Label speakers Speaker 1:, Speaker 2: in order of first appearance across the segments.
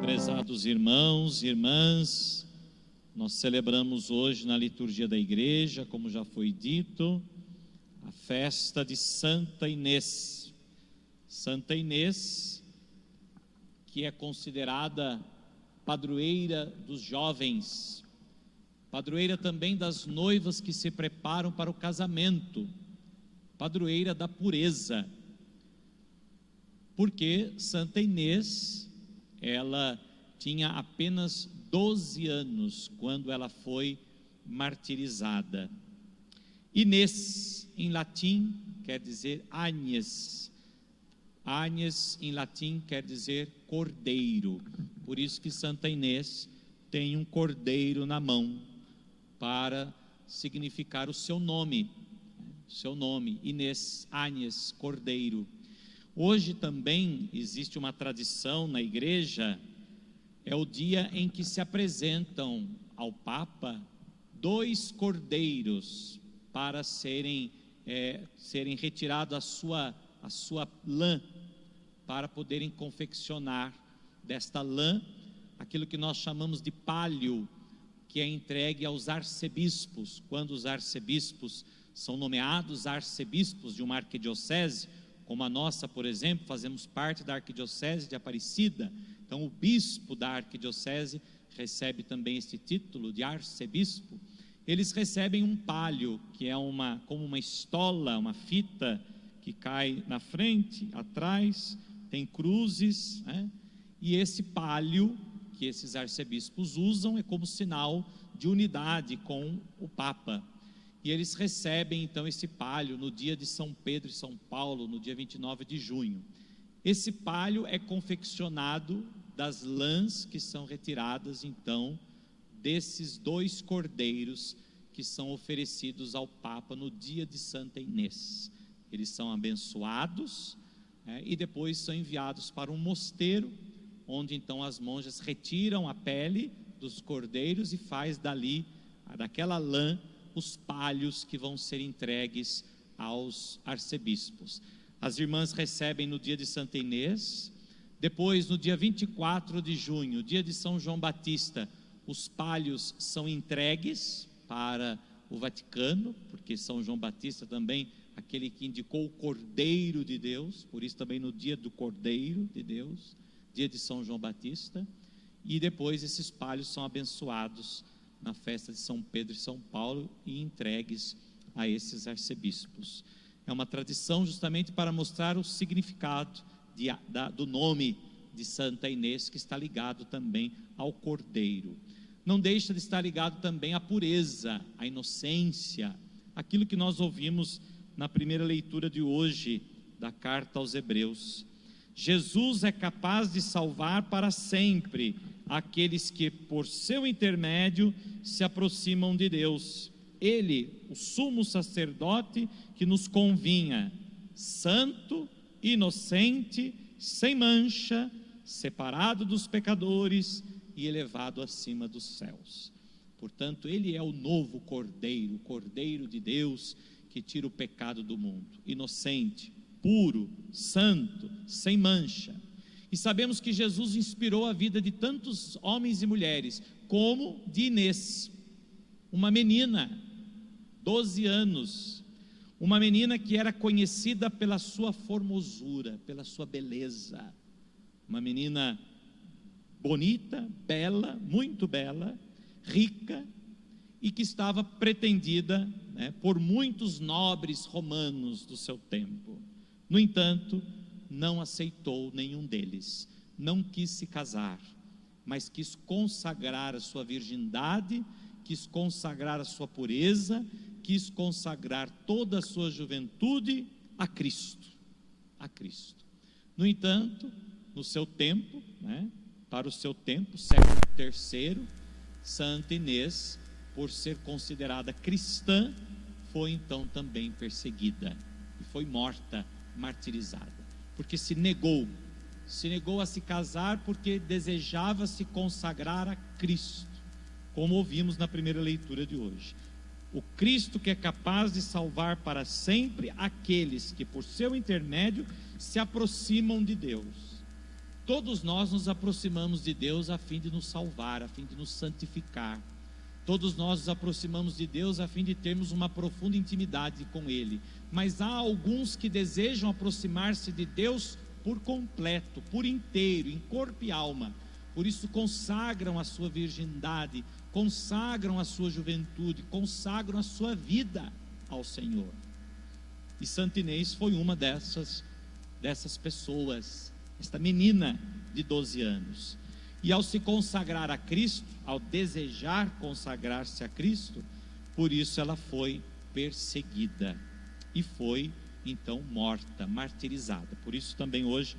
Speaker 1: Prezados irmãos e irmãs, nós celebramos hoje na liturgia da igreja, como já foi dito, a festa de Santa Inês. Santa Inês, que é considerada padroeira dos jovens, padroeira também das noivas que se preparam para o casamento, padroeira da pureza. Porque Santa Inês, ela tinha apenas 12 anos quando ela foi martirizada. Inês, em latim, quer dizer Agnes. Agnes, em latim, quer dizer cordeiro. Por isso que Santa Inês tem um cordeiro na mão, para significar o seu nome. Inês, Agnes, cordeiro. Hoje também existe uma tradição na igreja, é o dia em que se apresentam ao Papa 2 cordeiros para serem retirados a sua lã, para poderem confeccionar desta lã aquilo que nós chamamos de palio, que é entregue aos arcebispos. Quando os arcebispos são nomeados arcebispos de uma arquidiocese, como a nossa, por exemplo, fazemos parte da arquidiocese de Aparecida, então o bispo da arquidiocese recebe também esse título de arcebispo. Eles recebem um palio, que é como uma estola, uma fita que cai na frente, atrás, tem cruzes, né? E esse palio que esses arcebispos usam é como sinal de unidade com o Papa. E eles recebem então esse palio no dia de São Pedro e São Paulo, no dia 29 de junho. Esse palio é confeccionado das lãs que são retiradas então desses 2 cordeiros que são oferecidos ao Papa no dia de Santa Inês. Eles são abençoados, e depois são enviados para um mosteiro, onde então as monjas retiram a pele dos cordeiros e faz daquela lã, os palhos que vão ser entregues aos arcebispos. As irmãs recebem no dia de Santa Inês, depois no dia 24 de junho, dia de São João Batista, os palhos são entregues para o Vaticano, porque São João Batista também, aquele que indicou o Cordeiro de Deus, por isso também no dia do Cordeiro de Deus, dia de São João Batista, e depois esses palhos são abençoados na festa de São Pedro e São Paulo e entregues a esses arcebispos. É uma tradição justamente para mostrar o significado do nome de Santa Inês, que está ligado também ao Cordeiro. Não deixa de estar ligado também à pureza, à inocência, aquilo que nós ouvimos na primeira leitura de hoje da carta aos Hebreus. Jesus é capaz de salvar para sempre aqueles que por seu intermédio se aproximam de Deus. Ele, o sumo sacerdote que nos convinha, santo, inocente, sem mancha, separado dos pecadores e elevado acima dos céus. Portanto, ele é o novo Cordeiro, o Cordeiro de Deus que tira o pecado do mundo, inocente, puro, santo, sem mancha. E sabemos que Jesus inspirou a vida de tantos homens e mulheres, como de Inês, uma menina, 12 anos, uma menina que era conhecida pela sua formosura, pela sua beleza, uma menina bonita, bela, muito bela, rica, e que estava pretendida, por muitos nobres romanos do seu tempo. No entanto, não aceitou nenhum deles, não quis se casar, mas quis consagrar a sua virgindade, quis consagrar a sua pureza, quis consagrar toda a sua juventude a Cristo, No entanto, no seu tempo, para o seu tempo, século III, Santa Inês, por ser considerada cristã, foi então também perseguida, e foi morta, martirizada, porque se negou a se casar, porque desejava se consagrar a Cristo, como ouvimos na primeira leitura de hoje. O Cristo que é capaz de salvar para sempre aqueles que por seu intermédio se aproximam de Deus. todos nós nos aproximamos de Deus a fim de nos salvar, a fim de nos santificar. Todos nós nos aproximamos de Deus a fim de termos uma profunda intimidade com Ele. Mas há alguns que desejam aproximar-se de Deus por completo, por inteiro, em corpo e alma. Por isso consagram a sua virgindade, consagram a sua juventude, consagram a sua vida ao Senhor. E Santa Inês foi uma dessas pessoas, esta menina de 12 anos. E ao se consagrar a Cristo, ao desejar consagrar-se a Cristo, por isso ela foi perseguida e foi então morta, martirizada. Por isso também hoje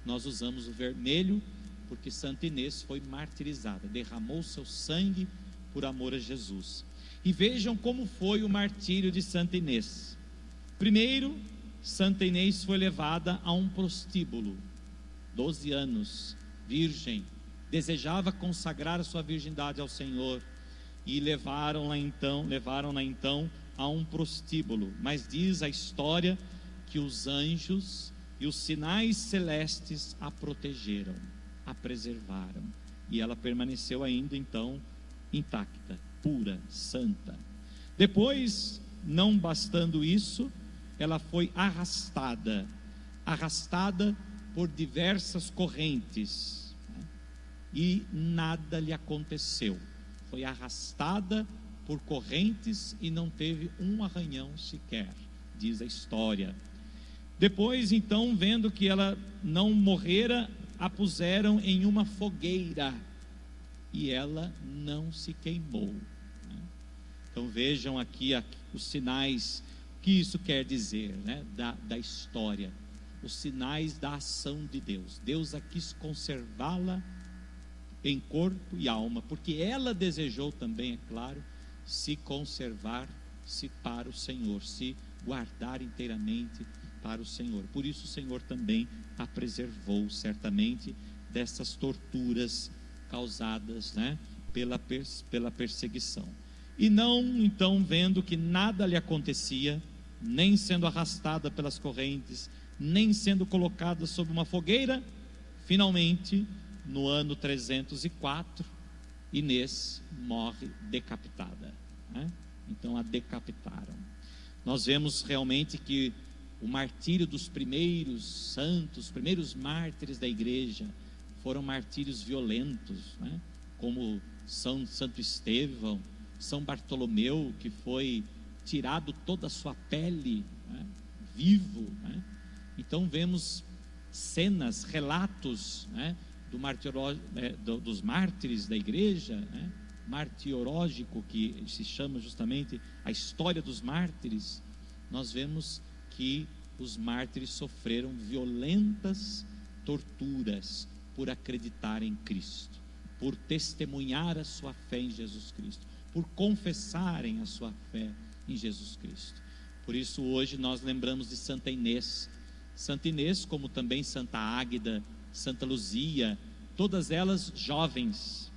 Speaker 1: nós usamos o vermelho, porque Santa Inês foi martirizada, derramou seu sangue por amor a Jesus. E vejam como foi o martírio de Santa Inês. Primeiro, Santa Inês foi levada a um prostíbulo, 12 anos, virgem, desejava consagrar a sua virgindade ao Senhor, e levaram-na então a um prostíbulo. Mas diz a história que os anjos e os sinais celestes a protegeram, a preservaram, e ela permaneceu ainda então intacta, pura, santa. Depois, não bastando isso, ela foi arrastada por diversas correntes, e nada lhe aconteceu. Foi arrastada por correntes e não teve um arranhão sequer, diz a história. Depois, então, vendo que ela não morrera, a puseram em uma fogueira e ela não se queimou. Então vejam aqui os sinais, o que isso quer dizer, da história, os sinais da ação de Deus. Deus a quis conservá-la em corpo e alma, porque ela desejou também, é claro, se conservar-se para o Senhor, se guardar inteiramente para o Senhor. Por isso o Senhor também a preservou certamente dessas torturas causadas, pela perseguição. E não, então, vendo que nada lhe acontecia, nem sendo arrastada pelas correntes, nem sendo colocada sob uma fogueira, finalmente, no ano 304, Inês morre decapitada, Então a decapitaram. Nós vemos realmente que o martírio dos primeiros santos, primeiros mártires da igreja, foram martírios violentos, como Santo Estevão, São Bartolomeu, que foi tirado toda a sua pele, vivo. Então vemos cenas, relatos, dos mártires da igreja, martirógico, que se chama justamente a história dos mártires. Nós vemos que os mártires sofreram violentas torturas por acreditar em Cristo, por testemunhar a sua fé em Jesus Cristo, por confessarem a sua fé em Jesus Cristo. Por isso hoje nós lembramos de Santa Inês, como também Santa Águeda, Santa Luzia, todas elas jovens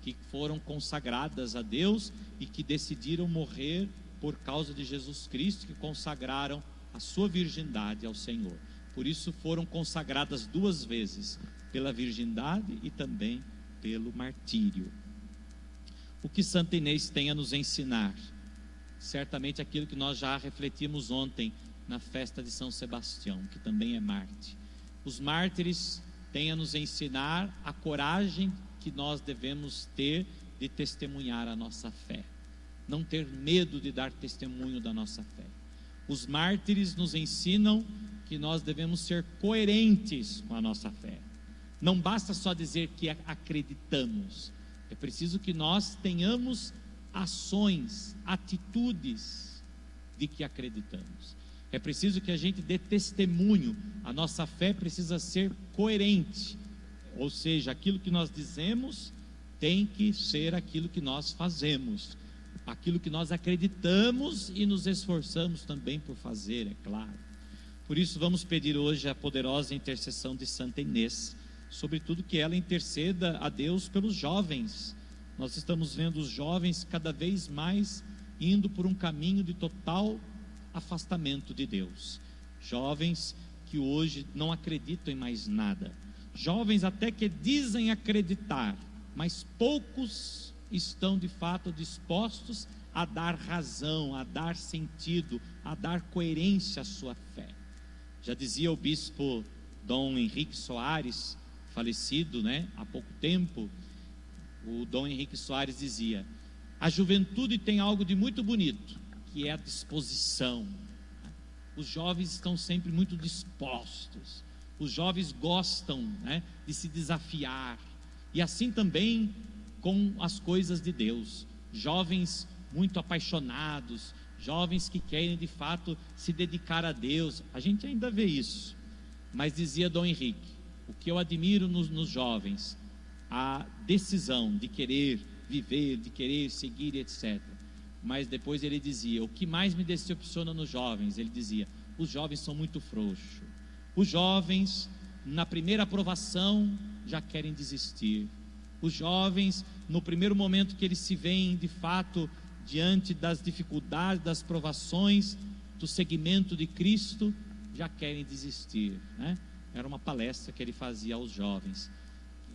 Speaker 1: que foram consagradas a Deus e que decidiram morrer por causa de Jesus Cristo, que consagraram a sua virgindade ao Senhor. Por isso foram consagradas duas vezes, pela virgindade e também pelo martírio. O que Santa Inês tem a nos ensinar? Certamente aquilo que nós já refletimos ontem na festa de São Sebastião, que também é mártir. Os mártires têm a nos ensinar a coragem que nós devemos ter de testemunhar a nossa fé, não ter medo de dar testemunho da nossa fé. Os mártires nos ensinam que nós devemos ser coerentes com a nossa fé. Não basta só dizer que acreditamos, é preciso que nós tenhamos ações, atitudes de que acreditamos. É preciso que a gente dê testemunho. A nossa fé precisa ser coerente, ou seja, aquilo que nós dizemos tem que ser aquilo que nós fazemos, aquilo que nós acreditamos e nos esforçamos também por fazer, é claro. Por isso vamos pedir hoje a poderosa intercessão de Santa Inês, sobretudo que ela interceda a Deus pelos jovens. Nós estamos vendo os jovens cada vez mais indo por um caminho de total afastamento de Deus, jovens que hoje não acreditam em mais nada, jovens até que dizem acreditar, mas poucos estão de fato dispostos a dar razão, a dar sentido, a dar coerência à sua fé. Já dizia o bispo Dom Henrique Soares, falecido, há pouco tempo, o Dom Henrique Soares dizia: a juventude tem algo de muito bonito, que é a disposição. Os jovens estão sempre muito dispostos, os jovens gostam, de se desafiar, e assim também com as coisas de Deus. Jovens muito apaixonados, jovens que querem de fato se dedicar a Deus. A gente ainda vê isso, mas dizia Dom Henrique, o que eu admiro nos jovens, a decisão de querer viver, de querer seguir, etc. Mas depois ele dizia, o que mais me decepciona nos jovens, ele dizia, os jovens são muito frouxos. Os jovens, na primeira aprovação, já querem desistir. Os jovens, no primeiro momento que eles se veem de fato diante das dificuldades, das provações, do seguimento de Cristo, já querem desistir, Era uma palestra que ele fazia aos jovens.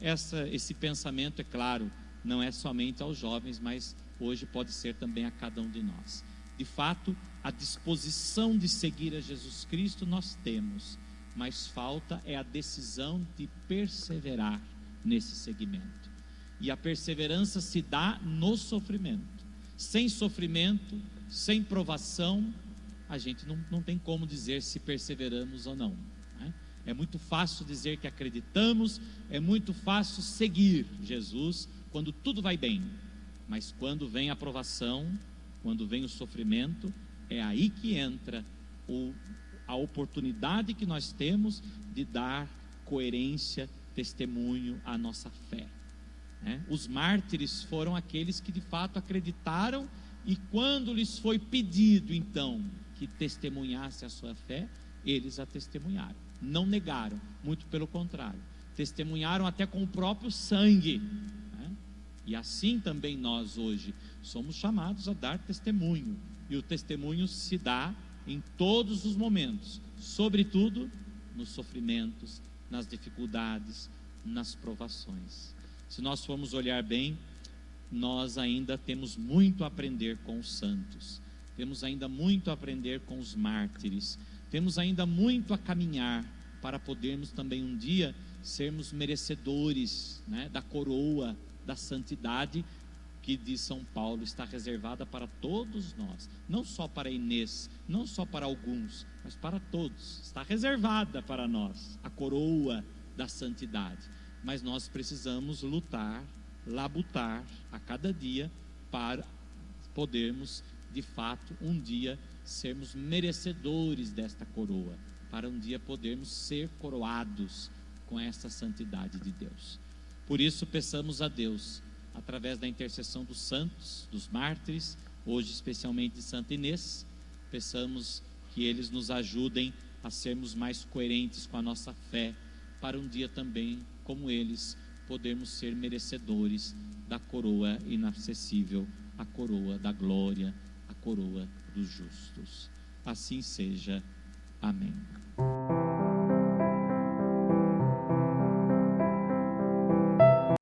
Speaker 1: Esse pensamento, é claro, não é somente aos jovens, mas hoje pode ser também a cada um de nós. De fato, a disposição de seguir a Jesus Cristo nós temos, mas falta é a decisão de perseverar nesse segmento. E a perseverança se dá no sofrimento. Sem sofrimento, sem provação, a gente não tem como dizer se perseveramos ou não. É muito fácil dizer que acreditamos, é muito fácil seguir Jesus quando tudo vai bem, mas quando vem a provação, quando vem o sofrimento, é aí que entra a oportunidade que nós temos de dar coerência, testemunho à nossa fé. Os mártires foram aqueles que de fato acreditaram, e quando lhes foi pedido então que testemunhasse a sua fé, eles a testemunharam, não negaram, muito pelo contrário, testemunharam até com o próprio sangue. E assim também nós hoje somos chamados a dar testemunho, e o testemunho se dá em todos os momentos, sobretudo nos sofrimentos, nas dificuldades, nas provações. Se nós formos olhar bem, nós ainda temos muito a aprender com os santos, temos ainda muito a aprender com os mártires, temos ainda muito a caminhar para podermos também um dia sermos merecedores, da coroa da santidade que, diz São Paulo, está reservada para todos nós, não só para Inês, não só para alguns, mas para todos. Está reservada para nós a coroa da santidade, mas nós precisamos lutar, labutar a cada dia para podermos de fato um dia sermos merecedores desta coroa, para um dia podermos ser coroados com essa santidade de Deus. Por isso peçamos a Deus, através da intercessão dos santos, dos mártires, hoje especialmente de Santa Inês, peçamos que eles nos ajudem a sermos mais coerentes com a nossa fé, para um dia também, como eles, podermos ser merecedores da coroa inacessível, a coroa da glória, a coroa dos justos. Assim seja. Amém.